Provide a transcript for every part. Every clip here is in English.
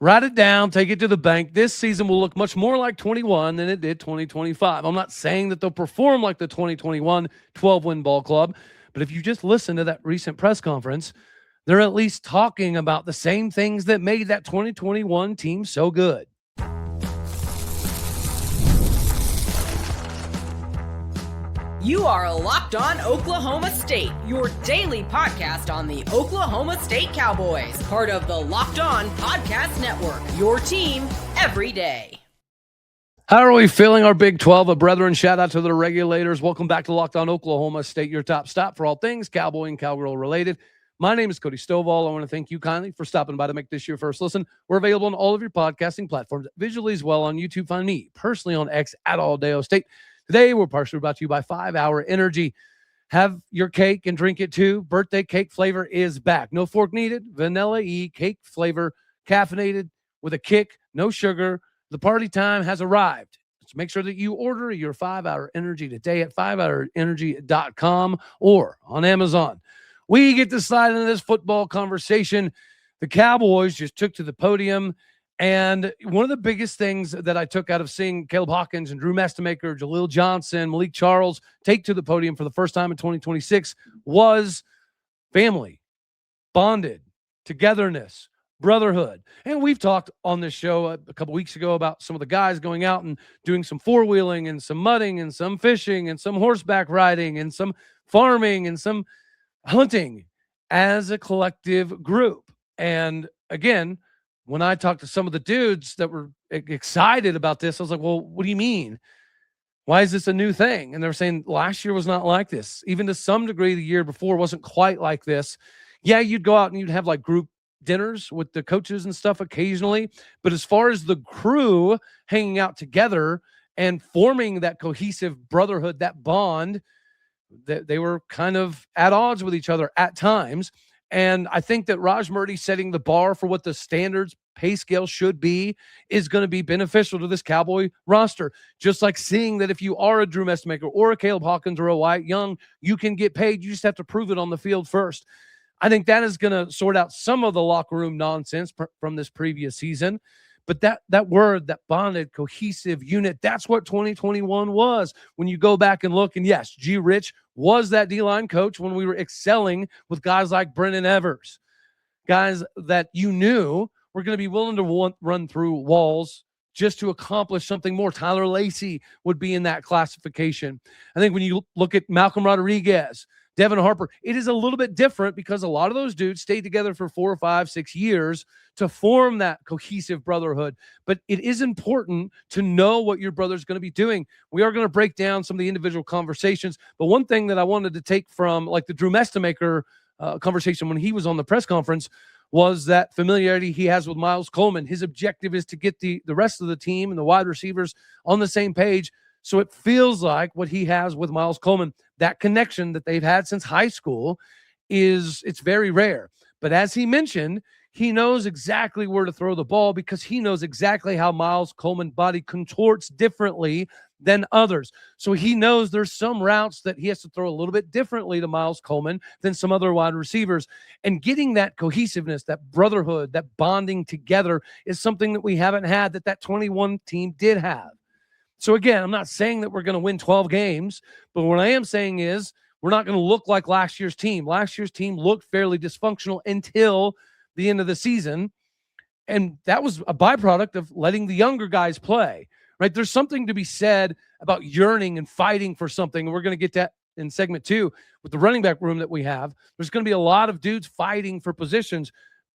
Write it down, take it to the bank. This season will look much more like 21 than it did 2025. I'm not saying that they'll perform like the 2021 12-win ball club, but if you just listen to that recent press conference, they're at least talking about the same things that made that 2021 team so good. You are Locked On Oklahoma State, your daily podcast on the Oklahoma State Cowboys, part of the Locked On Podcast Network, your team every day. How are we feeling our Big 12? A brethren, shout out to the regulators. Welcome back to Locked On Oklahoma State, your top stop for all things Cowboy and Cowgirl related. My name is Cody Stovall. I want to thank you kindly for stopping by to make this your first listen. We're available on all of your podcasting platforms, visually as well on YouTube. Find me personally on X at Aldeo State. Today, we're partially brought to you by 5 Hour Energy. Have your cake and drink it too. Birthday cake flavor is back. No fork needed. Vanilla E cake flavor, caffeinated with a kick, no sugar. The party time has arrived. So make sure that you order your 5 Hour Energy today at 5hourenergy.com or on Amazon. We get to slide into this football conversation. The Cowboys just took to the podium. And one of the biggest things that I took out of seeing Caleb Hawkins and Drew Mestemaker, Jaleel Johnson, Malik Charles take to the podium for the first time in 2026 was family, bonded, togetherness, brotherhood. And we've talked on this show a couple weeks ago about some of the guys going out and doing some four-wheeling and some mudding and some fishing and some horseback riding and some farming and some hunting as a collective group. And again, when I talked to some of the dudes that were excited about this, I was like, well, what do you mean? Why is this a new thing? And they were saying last year was not like this. Even to some degree, the year before wasn't quite like this. Yeah, you'd go out and you'd have like group dinners with the coaches and stuff occasionally. But as far as the crew hanging out together and forming that cohesive brotherhood, that bond, they were kind of at odds with each other at times. And I think that Raj Murdy setting the bar for what the standards pay scale should be is going to be beneficial to this Cowboy roster. Just like seeing that if you are a Drew Mestemaker or a Caleb Hawkins or a Wyatt Young, you can get paid. You just have to prove it on the field first. I think that is going to sort out some of the locker room nonsense from this previous season. But that word, that bonded, cohesive unit, that's what 2021 was. When you go back and look, and yes, G. Rich was that D-line coach when we were excelling with guys like Brennan Evers, guys that you knew were going to be willing to run through walls just to accomplish something more. Tyler Lacey would be in that classification. I think when you look at Malcolm Rodriguez, Devin Harper, it is a little bit different because a lot of those dudes stayed together for 4 or 5, 6 years to form that cohesive brotherhood. But it is important to know what your brother's going to be doing. We are going to break down some of the individual conversations. But one thing that I wanted to take from like the Drew Mestemaker conversation when he was on the press conference was that familiarity he has with Miles Coleman. His objective is to get the rest of the team and the wide receivers on the same page. So it feels like what he has with Miles Coleman, that connection that they've had since high school, it's very rare. But as he mentioned, he knows exactly where to throw the ball because he knows exactly how Miles Coleman's body contorts differently than others. So he knows there's some routes that he has to throw a little bit differently to Miles Coleman than some other wide receivers. And getting that cohesiveness, that brotherhood, that bonding together is something that we haven't had that 21 team did have. So again, I'm not saying that we're going to win 12 games, but what I am saying is we're not going to look like last year's team. Last year's team looked fairly dysfunctional until the end of the season, and that was a byproduct of letting the younger guys play, right? There's something to be said about yearning and fighting for something, and we're going to get that in segment 2 with the running back room that we have. There's going to be a lot of dudes fighting for positions,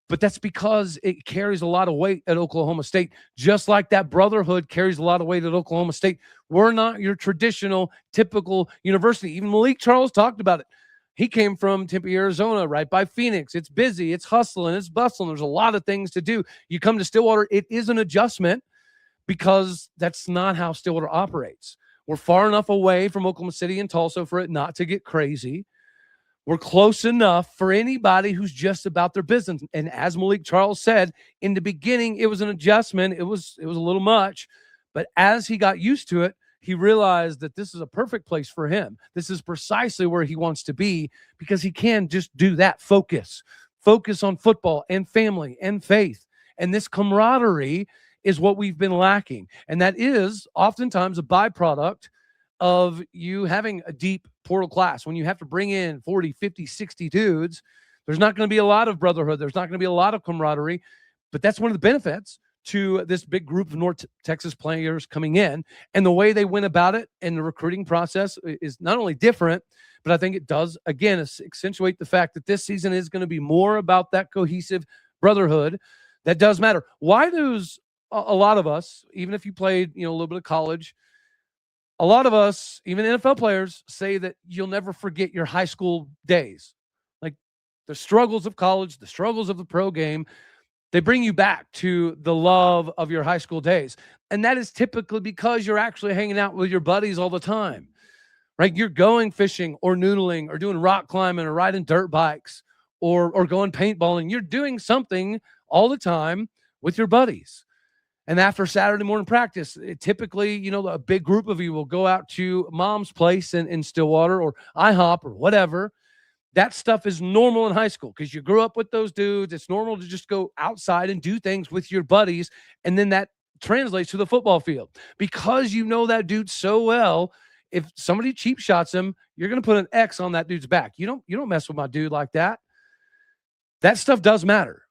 but that's because it carries a lot of weight at Oklahoma State, just like that brotherhood carries a lot of weight at Oklahoma State. We're not your traditional, typical university. Even Malik Charles talked about it. He came from Tempe, Arizona, right by Phoenix. It's busy, it's hustling, it's bustling. There's a lot of things to do. You come to Stillwater, it is an adjustment because that's not how Stillwater operates. We're far enough away from Oklahoma City and Tulsa for it not to get crazy. We're close enough for anybody who's just about their business. And as Malik Charles said, in the beginning, it was an adjustment. It was a little much. But as he got used to it, he realized that this is a perfect place for him. This is precisely where he wants to be because he can just do that. Focus on football and family and faith And this camaraderie is what we've been lacking. And that is oftentimes a byproduct of you having a deep portal class. When you have to bring in 40, 50, 60 dudes, there's not going to be a lot of brotherhood. There's not going to be a lot of camaraderie, but that's one of the benefits to this big group of North Texas players coming in. And the way they went about it and the recruiting process is not only different, but I think it does, again, accentuate the fact that this season is going to be more about that cohesive brotherhood that does matter. Why does a lot of us, even if you played, a little bit of college, a lot of us, even NFL players, say that you'll never forget your high school days. Like the struggles of college, the struggles of the pro game, they bring you back to the love of your high school days. And that is typically because you're actually hanging out with your buddies all the time, right? You're going fishing or noodling or doing rock climbing or riding dirt bikes or going paintballing. You're doing something all the time with your buddies. And after Saturday morning practice, typically, a big group of you will go out to mom's place in Stillwater or IHOP or whatever. That stuff is normal in high school because you grew up with those dudes. It's normal to just go outside and do things with your buddies. And then that translates to the football field. Because you know that dude so well, if somebody cheap shots him, you're going to put an X on that dude's back. You don't mess with my dude like that. That stuff does matter,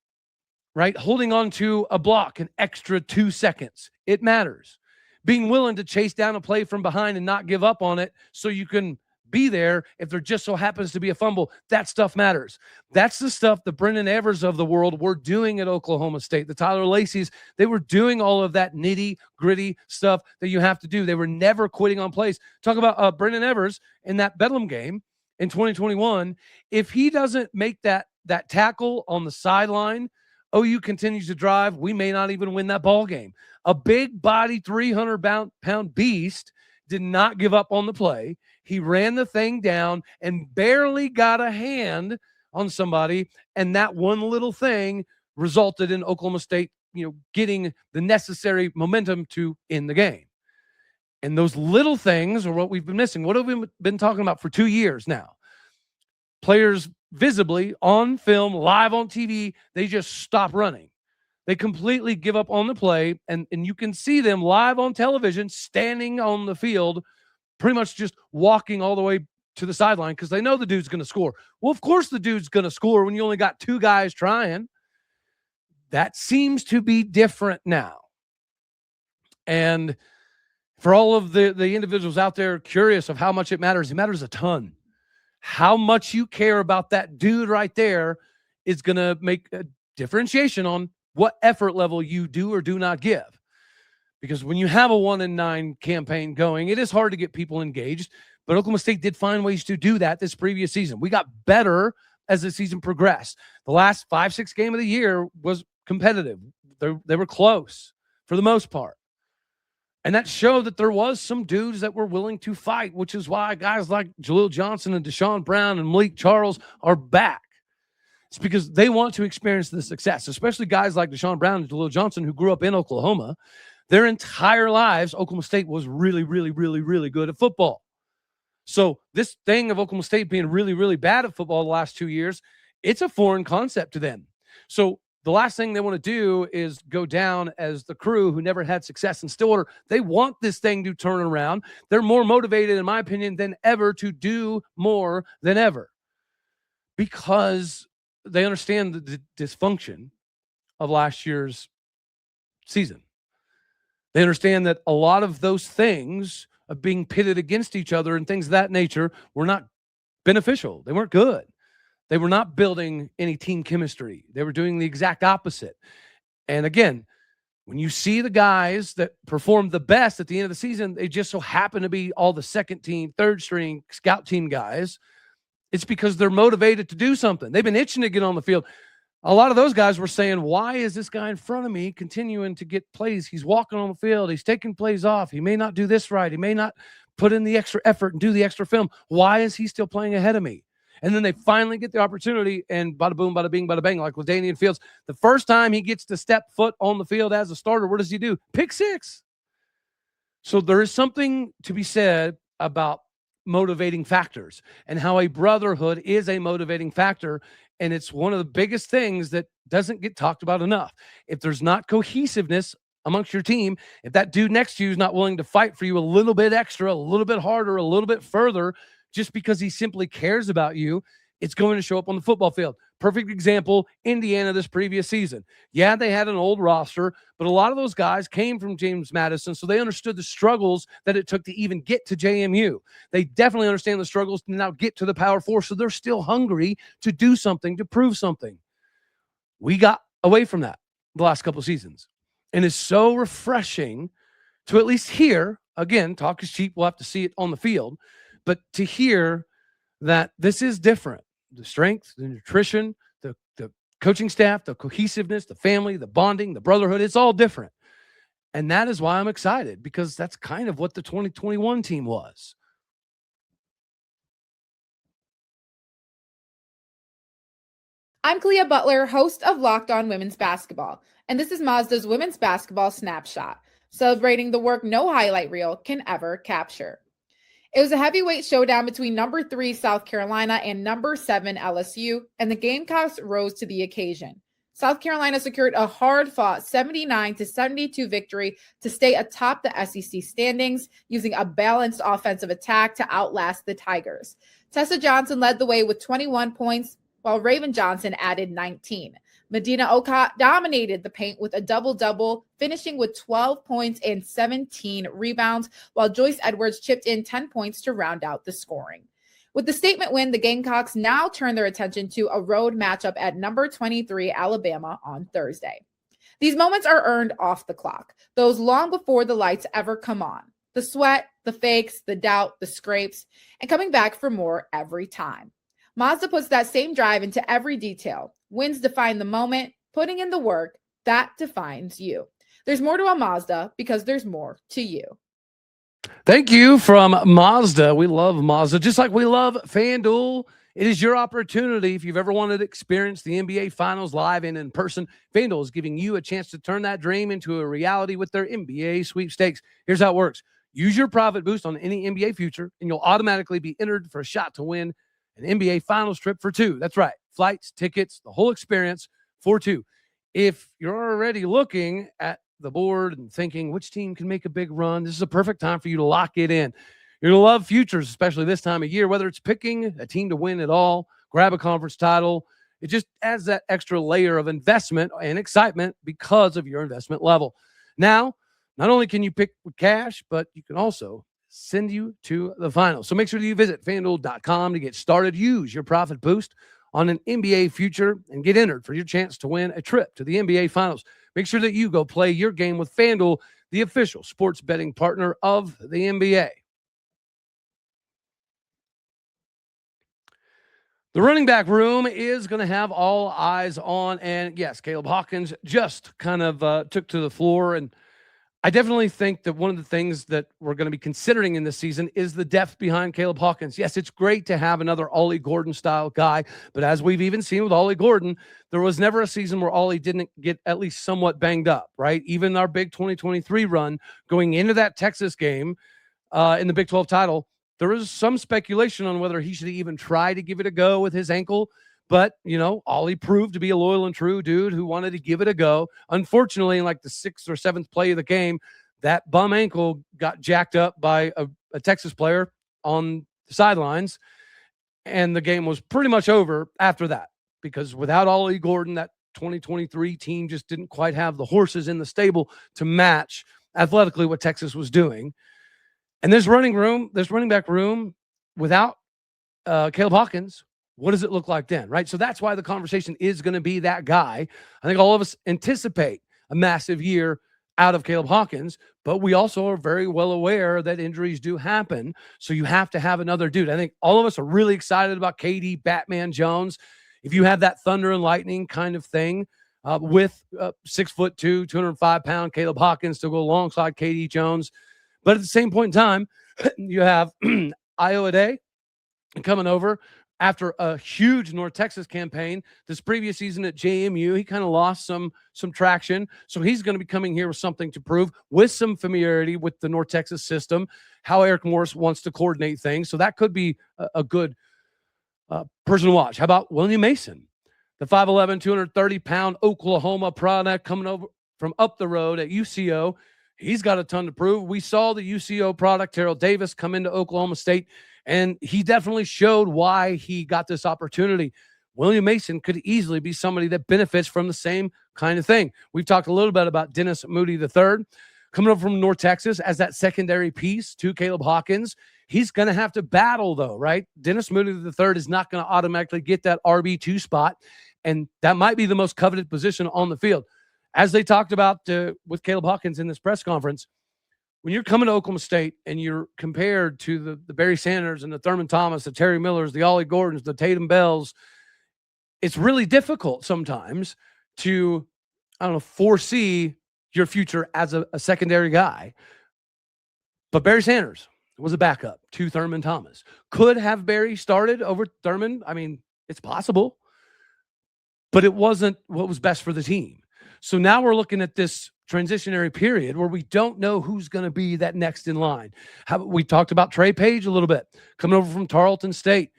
right? Holding on to a block an extra 2 seconds, it matters. Being willing to chase down a play from behind and not give up on it so you can be there if there just so happens to be a fumble. That stuff matters. That's the stuff the Brendan Evers of the world were doing at Oklahoma State. The Tyler Lacey's, they were doing all of that nitty gritty stuff that you have to do. They were never quitting on plays. Talk about Brendan Evers in that Bedlam game in 2021. If he doesn't make that tackle on the sideline, OU continues to drive. We may not even win that ball game. A big body, 300-pound beast did not give up on the play. He ran the thing down and barely got a hand on somebody. And that one little thing resulted in Oklahoma State, getting the necessary momentum to end the game. And those little things are what we've been missing. What have we been talking about for 2 years now? Players visibly on film, live on TV, they just stop running. They completely give up on the play, and you can see them live on television standing on the field, pretty much just walking all the way to the sideline because they know the dude's going to score. Well, of course the dude's going to score when you only got 2 guys trying. That seems to be different now. And for all of the individuals out there curious of how much it matters a ton. How much you care about that dude right there is going to make a differentiation on what effort level you do or do not give. Because when you have a 1-9 campaign going, it is hard to get people engaged. But Oklahoma State did find ways to do that this previous season. We got better as the season progressed. The last 5-6 game of the year was competitive. They were close for the most part. And that showed that there was some dudes that were willing to fight, which is why guys like Jaleel Johnson and Deshaun Brown and Malik Charles are back. It's because they want to experience the success, especially guys like Deshaun Brown and Jaleel Johnson who grew up in Oklahoma. Their entire lives, Oklahoma State was really, really, really, really good at football. So this thing of Oklahoma State being really, really bad at football the last 2 years, it's a foreign concept to them. So the last thing they want to do is go down as the crew who never had success in Stillwater. They want this thing to turn around. They're more motivated, in my opinion, than ever to do more than ever because they understand the dysfunction of last year's season. They understand that a lot of those things of being pitted against each other and things of that nature were not beneficial. They weren't good. They were not building any team chemistry. They were doing the exact opposite. And again, when you see the guys that performed the best at the end of the season, they just so happen to be all the second team, third string, scout team guys. It's because they're motivated to do something. They've been itching to get on the field. A lot of those guys were saying, why is this guy in front of me continuing to get plays? He's walking on the field. He's taking plays off. He may not do this right. He may not put in the extra effort and do the extra film. Why is he still playing ahead of me? And then they finally get the opportunity, and bada boom, bada bing, bada bang, like with Danian Fields. The first time he gets to step foot on the field as a starter, what does he do? Pick six. So there is something to be said about motivating factors and how a brotherhood is a motivating factor And it's one of the biggest things that doesn't get talked about enough. If there's not cohesiveness amongst your team, if that dude next to you is not willing to fight for you a little bit extra, a little bit harder, a little bit further, just because he simply cares about you, it's going to show up on the football field. Perfect example, Indiana this previous season. Yeah, they had an old roster, but a lot of those guys came from James Madison, so they understood the struggles that it took to even get to JMU. They definitely understand the struggles to now get to the Power Four, so they're still hungry to do something, to prove something. We got away from that the last couple of seasons, and it's so refreshing to at least hear, again, talk is cheap, we'll have to see it on the field, but to hear that this is different. The strength, the nutrition, the coaching staff, the cohesiveness, the family, the bonding, the brotherhood, it's all different. And that is why I'm excited, because that's kind of what the 2021 team was. I'm Clea Butler, host of Locked On Women's Basketball, and this is Mazda's Women's Basketball Snapshot, celebrating the work no highlight reel can ever capture. It was a heavyweight showdown between number 3 South Carolina and number 7 LSU, and the Gamecocks rose to the occasion. South Carolina secured a hard-fought 79-72 victory to stay atop the SEC standings, using a balanced offensive attack to outlast the Tigers. Tessa Johnson led the way with 21 points, while Raven Johnson added 19. Medina Okot dominated the paint with a double-double, finishing with 12 points and 17 rebounds, while Joyce Edwards chipped in 10 points to round out the scoring. With the statement win, the Gamecocks now turn their attention to a road matchup at number 23 Alabama on Thursday. These moments are earned off the clock, those long before the lights ever come on. The sweat, the fakes, the doubt, the scrapes, and coming back for more every time. Mazda puts that same drive into every detail. Wins define the moment, putting in the work, that defines you. There's more to a Mazda because there's more to you. Thank you from Mazda. We love Mazda, just like we love FanDuel. It is your opportunity. If you've ever wanted to experience the NBA Finals live and in person, FanDuel is giving you a chance to turn that dream into a reality with their NBA sweepstakes. Here's how it works. Use your profit boost on any NBA future, and you'll automatically be entered for a shot to win an NBA Finals trip for 2. That's right. Flights, tickets, the whole experience for 2. If you're already looking at the board and thinking which team can make a big run, this is a perfect time for you to lock it in. You're going to love futures, especially this time of year, whether it's picking a team to win it all, grab a conference title. It just adds that extra layer of investment and excitement because of your investment level. Now, not only can you pick with cash, but you can also send you to the finals. So make sure that you visit FanDuel.com to get started. Use your profit boost on an NBA future and get entered for your chance to win a trip to the NBA Finals. Make sure that you go play your game with FanDuel, the official sports betting partner of the NBA. The running back room is going to have all eyes on, and yes, Caleb Hawkins just kind of took to the floor, and I definitely think that one of the things that we're going to be considering in this season is the depth behind Caleb Hawkins. Yes, it's great to have another Ollie Gordon-style guy, but as we've even seen with Ollie Gordon, there was never a season where Ollie didn't get at least somewhat banged up, right? Even our big 2023 run going into that Texas game in the Big 12 title, there was some speculation on whether he should even try to give it a go with his ankle. But, Ollie proved to be a loyal and true dude who wanted to give it a go. Unfortunately, in like the 6th or 7th play of the game, that bum ankle got jacked up by a Texas player on the sidelines. And the game was pretty much over after that, because without Ollie Gordon, that 2023 team just didn't quite have the horses in the stable to match athletically what Texas was doing. And this running back room without Caleb Hawkins, what does it look like then, right? So that's why the conversation is going to be that guy. I think all of us anticipate a massive year out of Caleb Hawkins, but we also are very well aware that injuries do happen. So you have to have another dude. I think all of us are really excited about KD Batman Jones. If you have that thunder and lightning kind of thing with 6'2", 205-pound Caleb Hawkins to go alongside KD Jones. But at the same point in time, you have Iowa Day coming over after a huge North Texas campaign this previous season at JMU. He kind of lost some traction. So he's going to be coming here with something to prove, with some familiarity with the North Texas system, how Eric Morris wants to coordinate things. So that could be a good person to watch. How about William Mason? The 5'11", 230-pound Oklahoma product coming over from up the road at UCO. He's got a ton to prove. We saw the UCO product, Terrell Davis, come into Oklahoma State, and he definitely showed why he got this opportunity. William Mason could easily be somebody that benefits from the same kind of thing. We've talked a little bit about Dennis Moody III coming over from North Texas as that secondary piece to Caleb Hawkins. He's going to have to battle, though, right? Dennis Moody III is not going to automatically get that RB2 spot, and that might be the most coveted position on the field. As they talked about with Caleb Hawkins in this press conference, when you're coming to Oklahoma State and you're compared to the Barry Sanders and the Thurman Thomas, the Terry Millers, the Ollie Gordons, the Tatum Bells, it's really difficult sometimes to, foresee your future as a secondary guy. But Barry Sanders was a backup to Thurman Thomas. Could have Barry started over Thurman? I mean, it's possible. But it wasn't what was best for the team. So now we're looking at this transitionary period where we don't know who's going to be that next in line. We talked about Trey Page a little bit, coming over from Tarleton State.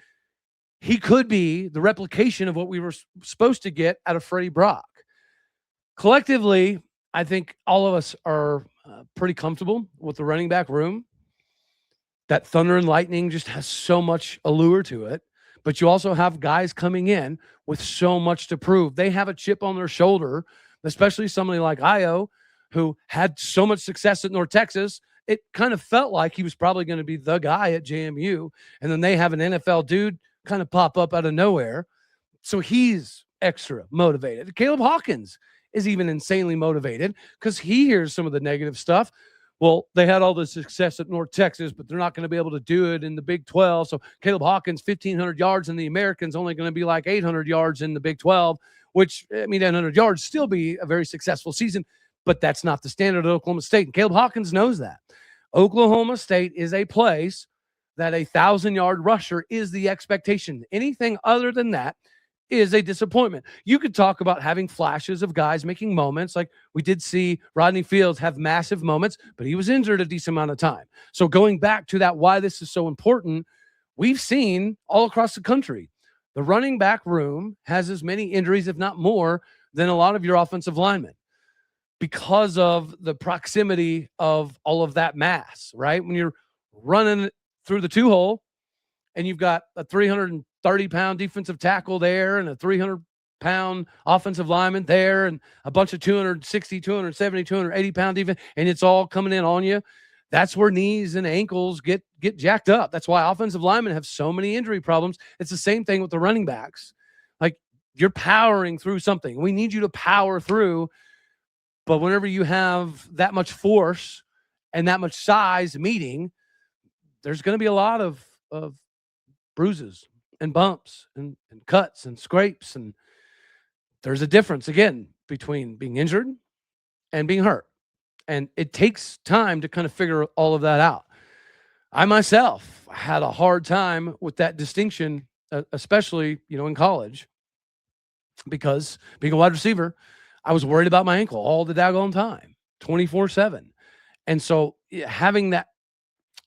He could be the replication of what we were supposed to get out of Freddie Brock. Collectively, I think all of us are pretty comfortable with the running back room. That Thunder and Lightning just has so much allure to it. But you also have guys coming in with so much to prove. They have a chip on their shoulder, especially somebody like Io, who had so much success at North Texas. It kind of felt like he was probably going to be the guy at JMU. And then they have an NFL dude kind of pop up out of nowhere. So he's extra motivated. Caleb Hawkins is even insanely motivated because he hears some of the negative stuff. Well, they had all the success at North Texas, but they're not going to be able to do it in the Big 12. So Caleb Hawkins, 1,500 yards in the Americans, only going to be like 800 yards in the Big 12, which, 800 yards still be a very successful season, but that's not the standard at Oklahoma State. And Caleb Hawkins knows that. Oklahoma State is a place that 1,000-yard rusher is the expectation. Anything other than that is a disappointment. You could talk about having flashes of guys making moments. Like we did see Rodney Fields have massive moments, but he was injured a decent amount of time. So going back to that, why this is so important, we've seen all across the country, the running back room has as many injuries, if not more, than a lot of your offensive linemen because of the proximity of all of that mass, right? When you're running through the two-hole and you've got a 330-pound defensive tackle there and a 300-pound offensive lineman there and a bunch of 260, 270, 280-pound defense, and it's all coming in on you. That's where knees and ankles get jacked up. That's why offensive linemen have so many injury problems. It's the same thing with the running backs. Like you're powering through something. We need you to power through. But whenever you have that much force and that much size meeting, there's going to be a lot of bruises and bumps and cuts and scrapes. And there's a difference, again, between being injured and being hurt. And it takes time to kind of figure all of that out. I myself had a hard time with that distinction, especially, in college, because being a wide receiver, I was worried about my ankle all the daggone time, 24/7. And so having that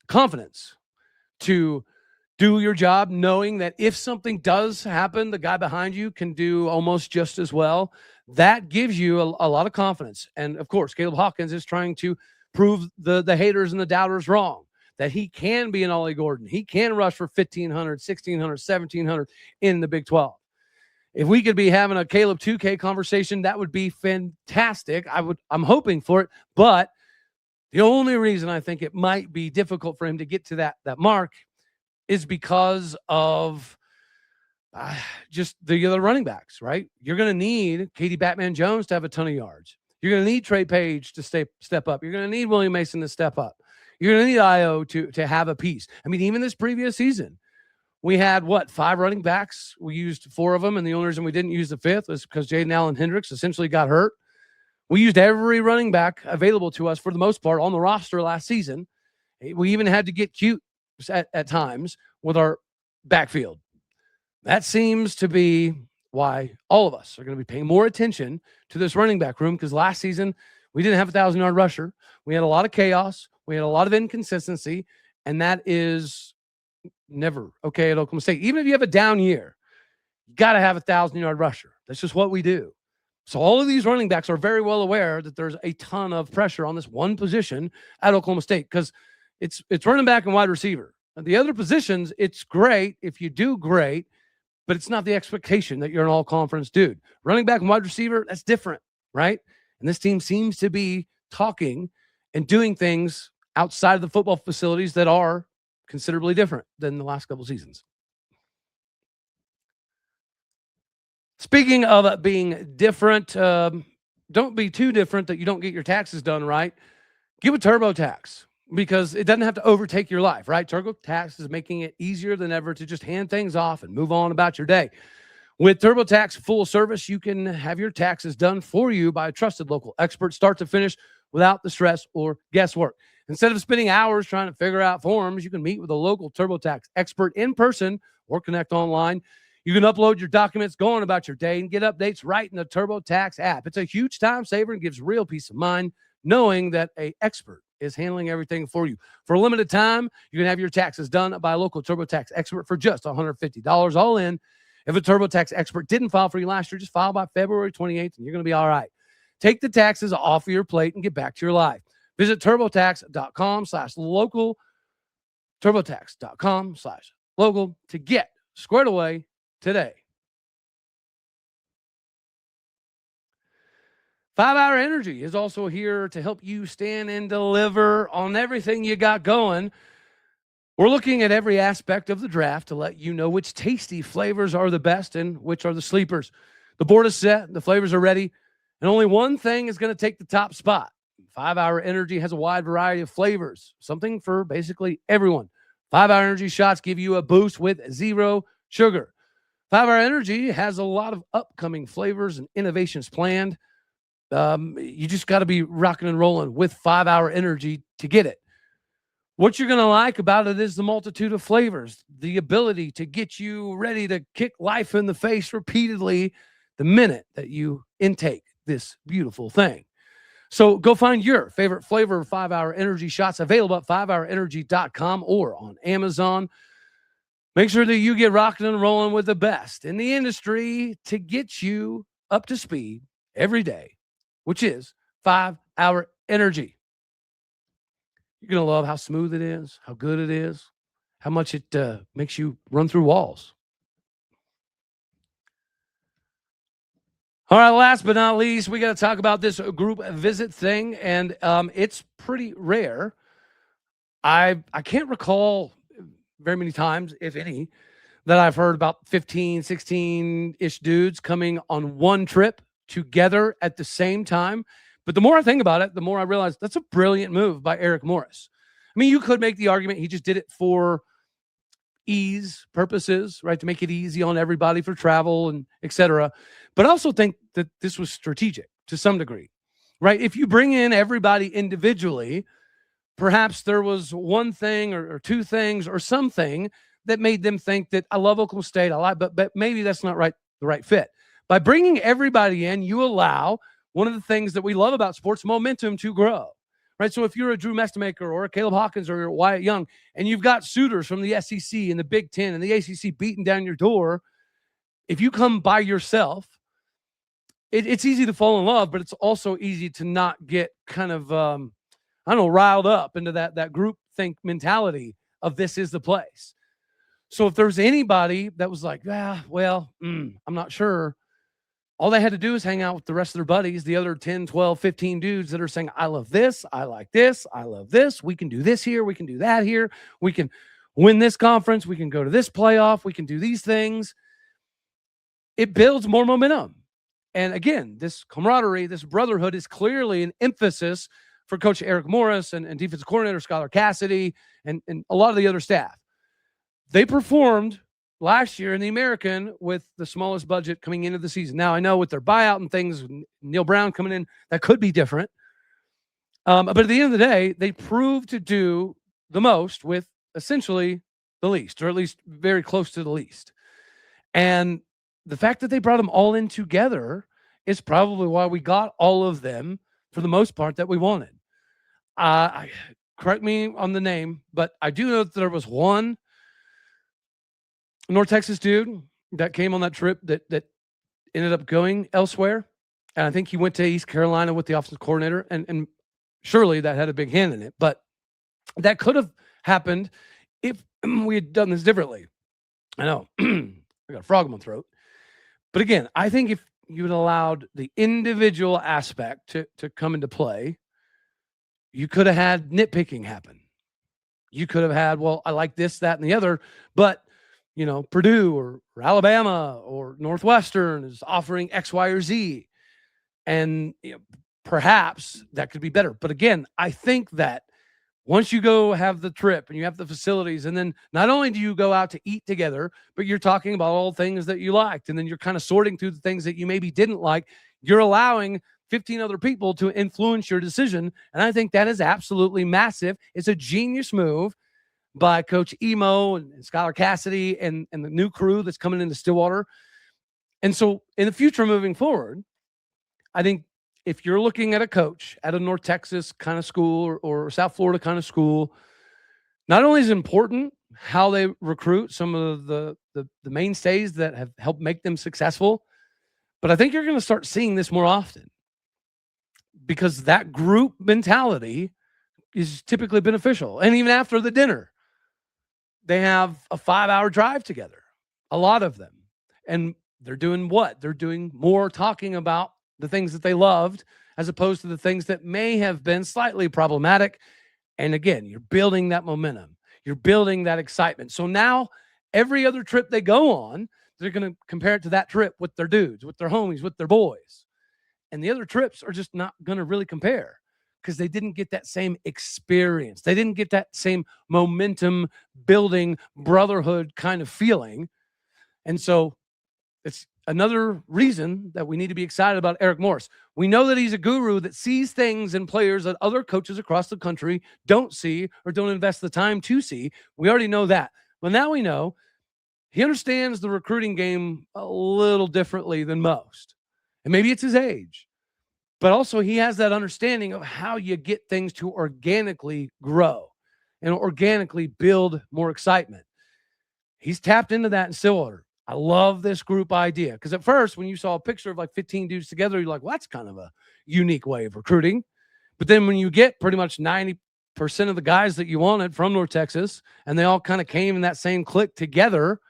confidence to do your job, knowing that if something does happen, the guy behind you can do almost just as well. That gives you a lot of confidence. And of course, Caleb Hawkins is trying to prove the haters and the doubters wrong, that he can be an Ollie Gordon. He can rush for 1,500, 1,600, 1,700 in the Big 12. If we could be having a Caleb 2K conversation, that would be fantastic. I'm hoping for it, but the only reason I think it might be difficult for him to get to that mark is because of just the other running backs, right? You're going to need Katie Batman Jones to have a ton of yards. You're going to need Trey Page to step up. You're going to need William Mason to step up. You're going to need Io to have a piece. I mean, even this previous season, we had, 5 running backs? We used 4 of them, and the only reason we didn't use the 5th was because Jaden Allen Hendricks essentially got hurt. We used every running back available to us for the most part on the roster last season. We even had to get cute at times with our backfield. That seems to be why all of us are going to be paying more attention to this running back room, because last season we didn't have a 1,000-yard rusher. We had a lot of chaos. We had a lot of inconsistency, and that is never okay at Oklahoma State. Even if you have a down year, you got to have a 1,000-yard rusher. That's just what we do. So all of these running backs are very well aware that there's a ton of pressure on this one position at Oklahoma State because it's running back and wide receiver. And the other positions, it's great if you do great, but it's not the expectation that you're an all-conference dude. Running back and wide receiver, that's different, right? And this team seems to be talking and doing things outside of the football facilities that are considerably different than the last couple seasons. Speaking of being different, don't be too different that you don't get your taxes done right. Get with TurboTax because it doesn't have to overtake your life, right? TurboTax is making it easier than ever to just hand things off and move on about your day. With TurboTax full service, you can have your taxes done for you by a trusted local expert, start to finish, without the stress or guesswork. Instead of spending hours trying to figure out forms, you can meet with a local TurboTax expert in person or connect online. You can upload your documents going about your day and get updates right in the TurboTax app. It's a huge time saver and gives real peace of mind knowing that an expert is handling everything for you. For a limited time, you can have your taxes done by a local TurboTax expert for just $150 all in. If a TurboTax expert didn't file for you last year, just file by February 28th and you're going to be all right. Take the taxes off of your plate and get back to your life. Visit TurboTax.com/local, TurboTax.com/local to get squared away today. 5 Hour Energy is also here to help you stand and deliver on everything you got going. We're looking at every aspect of the draft to let you know which tasty flavors are the best and which are the sleepers. The board is set, the flavors are ready, and only one thing is going to take the top spot. 5 Hour Energy has a wide variety of flavors, something for basically everyone. 5 Hour Energy shots give you a boost with zero sugar. 5 Hour Energy has a lot of upcoming flavors and innovations planned. You just got to be rocking and rolling with 5 Hour Energy to get it. What you're going to like about it is the multitude of flavors, the ability to get you ready to kick life in the face repeatedly the minute that you intake this beautiful thing. So go find your favorite flavor of 5 Hour Energy shots available at 5hourenergy.com or on Amazon. Make sure that you get rocking and rolling with the best in the industry to get you up to speed every day, which is 5 Hour Energy. You're going to love how smooth it is, how good it is, how much it makes you run through walls. All right, last but not least, we got to talk about this group visit thing, and it's pretty rare. I can't recall very many times, if any, that I've heard about 15, 16-ish dudes coming on one trip together at the same time. But the more I think about it, the more I realize that's a brilliant move by Eric Morris. I mean, you could make the argument he just did it for ease purposes, right? To make it easy on everybody for travel and et cetera. But I also think that this was strategic to some degree, right? If you bring in everybody individually, perhaps there was one thing or two things or something that made them think that I love Oklahoma State, I like, but maybe that's not the right fit. By bringing everybody in, you allow one of the things that we love about sports, momentum to grow, right? So if you're a Drew Mestemaker or a Caleb Hawkins or you're Wyatt Young, and you've got suitors from the SEC and the Big Ten and the ACC beating down your door, if you come by yourself, it's easy to fall in love, but it's also easy to not get kind of, riled up into that group think mentality of this is the place. So if there's anybody that was like, I'm not sure, all they had to do is hang out with the rest of their buddies, the other 10, 12, 15 dudes that are saying, I love this, I like this, I love this, we can do this here, we can do that here, we can win this conference, we can go to this playoff, we can do these things. It builds more momentum. And again, this camaraderie, this brotherhood is clearly an emphasis for Coach Eric Morris and defensive coordinator Skylar Cassidy and a lot of the other staff. They performed last year in the American with the smallest budget coming into the season. Now, I know with their buyout and things, Neil Brown coming in, that could be different. But at the end of the day, they proved to do the most with essentially the least, or at least very close to the least. And the fact that they brought them all in together is probably why we got all of them, for the most part, that we wanted. Correct me on the name, but I do know that there was one North Texas dude that came on that trip that ended up going elsewhere. And I think he went to East Carolina with the offensive coordinator. And surely that had a big hand in it. But that could have happened if we had done this differently. I know. I got a frog in my throat. But again, I think if you had allowed the individual aspect to come into play, you could have had nitpicking happen. You could have had, well, I like this, that, and the other, but, Purdue or Alabama or Northwestern is offering X, Y, or Z. And perhaps that could be better. But again, I think that once you go have the trip and you have the facilities, and then not only do you go out to eat together, but you're talking about all things that you liked, and then you're kind of sorting through the things that you maybe didn't like, you're allowing 15 other people to influence your decision. And I think that is absolutely massive. It's a genius move by Coach Emo and Skylar Cassidy and the new crew that's coming into Stillwater. And so in the future moving forward, I think if you're looking at a coach at a North Texas kind of school or South Florida kind of school, not only is it important how they recruit some of the mainstays that have helped make them successful, but I think you're going to start seeing this more often because that group mentality is typically beneficial. And even after the dinner, they have a 5-hour drive together, a lot of them. And they're doing what? They're doing more talking about the things that they loved as opposed to the things that may have been slightly problematic. And again, you're building that momentum. You're building that excitement. So now every other trip they go on, they're going to compare it to that trip with their dudes, with their homies, with their boys. And the other trips are just not going to really compare because they didn't get that same experience. They didn't get that same momentum building brotherhood kind of feeling. And so it's another reason that we need to be excited about Eric Morris. We know that he's a guru that sees things in players that other coaches across the country don't see or don't invest the time to see. We already know that. But now we know he understands the recruiting game a little differently than most. And maybe it's his age. But also he has that understanding of how you get things to organically grow and organically build more excitement. He's tapped into that in Stillwater. I love this group idea because at first when you saw a picture of like 15 dudes together, you're like, well, that's kind of a unique way of recruiting. But then when you get pretty much 90% of the guys that you wanted from North Texas and they all kind of came in that same clique together,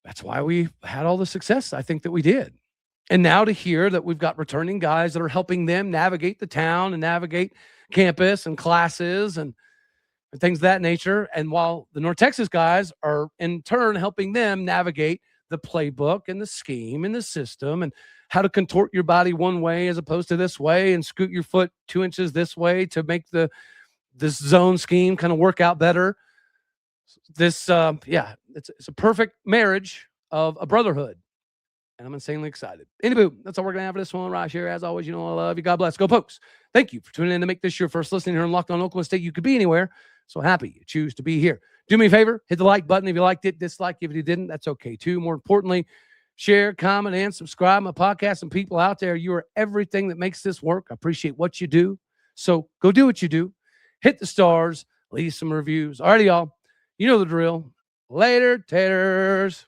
that's why we had all the success I think that we did. And now to hear that we've got returning guys that are helping them navigate the town and navigate campus and classes and things of that nature. And while the North Texas guys are in turn helping them navigate the playbook and the scheme and the system and how to contort your body one way as opposed to this way and scoot your foot 2 inches this way to make this zone scheme kind of work out better. It's a perfect marriage of a brotherhood. And I'm insanely excited. Anyway, that's all we're going to have for this one right here. As always, I love you. God bless. Go Pokes. Thank you for tuning in to make this your first listening here on Locked On Oklahoma State. You could be anywhere. So happy you choose to be here. Do me a favor, hit the like button if you liked it, dislike if you didn't. That's okay too. More importantly, share, comment, and subscribe my podcast. And people out there, you are everything that makes this work. I appreciate what you do. So go do what you do. Hit the stars. Leave some reviews. Alrighty, y'all. You know the drill. Later, taters.